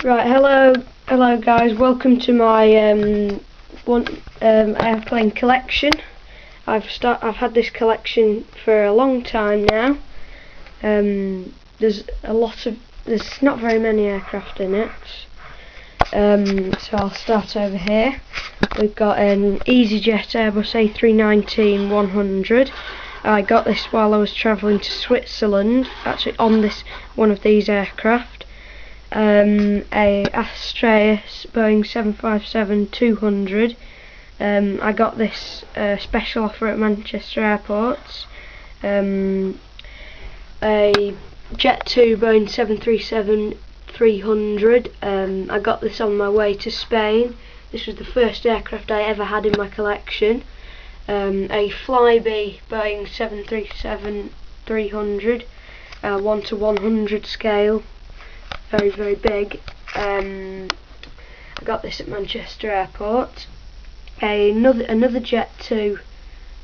Right, hello guys. Welcome to my airplane collection. I've had this collection for a long time now. There's not very many aircraft in it. So I'll start over here. We've got an EasyJet Airbus A319-100. I got this while I was travelling to Switzerland, actually on one of these aircraft. A Astraeus Boeing 757-200. I got this special offer at Manchester Airport. A Jet2 Boeing 737-300. I got this on my way to Spain. This was the first aircraft I ever had in my collection. A Flybe Boeing 737-300, 1:100 scale. Very big. I got this at Manchester Airport. Another Jet2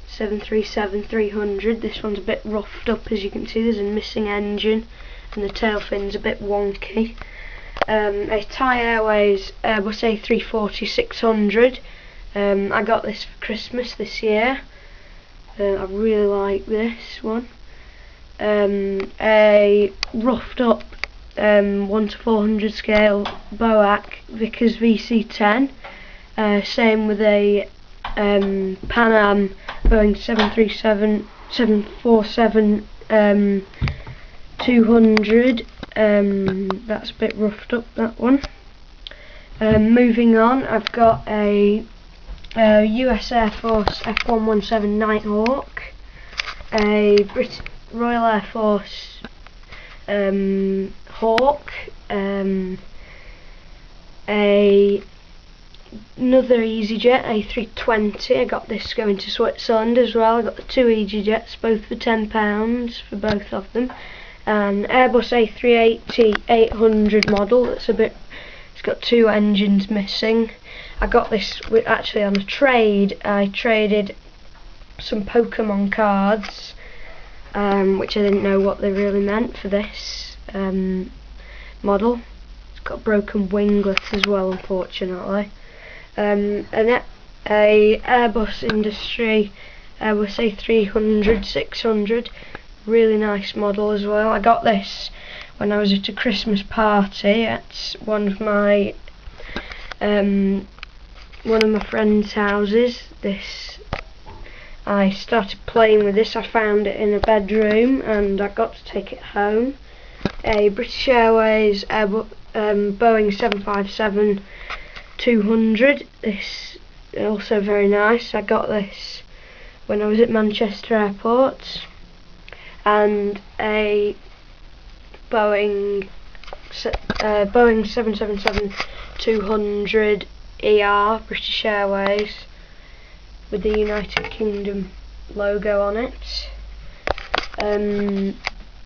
737-300. This one's a bit roughed up, as you can see. There's a missing engine and the tail fin's a bit wonky. A Thai Airways Airbus A340-600. I got this for Christmas this year. I really like this one. A roughed up 1:400 scale Boeing Vickers VC10. Same with a Pan Am Boeing 747-200. That's a bit roughed up, that one. Moving on, I've got a US Air Force F117 Nighthawk, a Royal Air Force Hawk, another EasyJet A320. I got this going to Switzerland as well. I got the two EasyJets, both for £10 for both of them. An Airbus A380-800 model. It's got two engines missing. I got this actually on a trade. I traded some Pokemon cards, which I didn't know what they really meant for this model. It's got broken winglets as well, unfortunately. A Airbus Industry Airbus A300-600, really nice model as well. I got this when I was at a Christmas party at one of my friends' houses. I started playing with this. I found it in a bedroom and I got to take it home. A British Airways Boeing 757-200. This is also very nice. I got this when I was at Manchester Airport. And a Boeing 777-200 ER, British Airways, with the United Kingdom logo on it.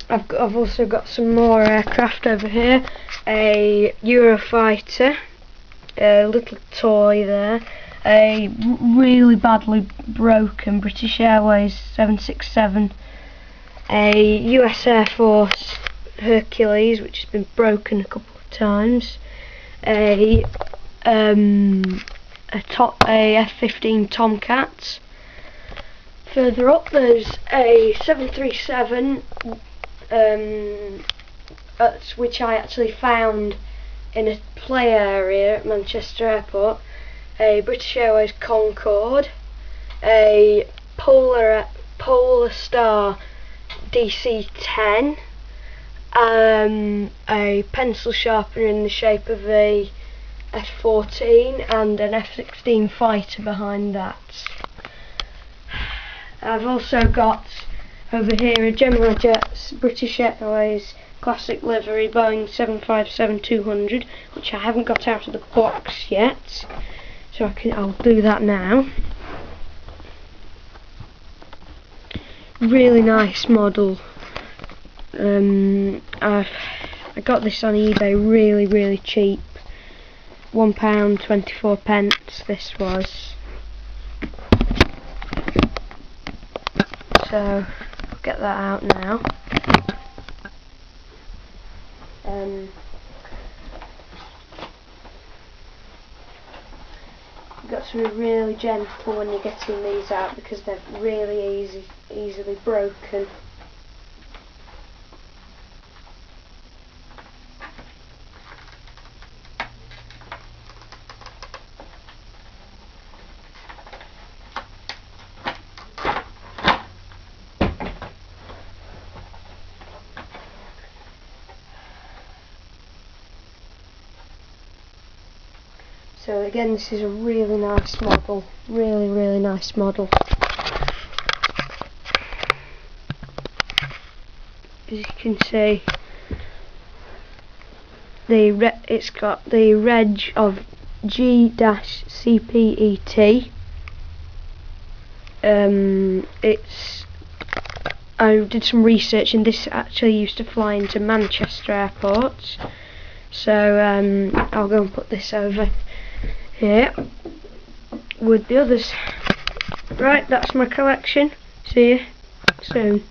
I've also got some more aircraft over here. A Eurofighter, a little toy there. A really badly broken British Airways 767. A US Air Force Hercules, which has been broken a couple of times. A F-15 Tomcat. Further up there's a 737, which I actually found in a play area at Manchester Airport. A British Airways Concorde. A Polar Star DC-10. A pencil sharpener in the shape of a F-14 and an F-16 fighter behind that. I've also got over here a Gemini Jets British Airways classic livery Boeing 757-200, which I haven't got out of the box yet, so I'll do that now. Really nice model. I got this on eBay really cheap. £1.24 this was. So I'll get that out now. to be really gentle when you're getting these out because they're really easily broken. So again, this is a really nice model, really nice model. As you can see, it's got the reg of G-CPET. I did some research, and this actually used to fly into Manchester airports. So I'll go and put this over here with the others. Right, that's my collection. See you soon.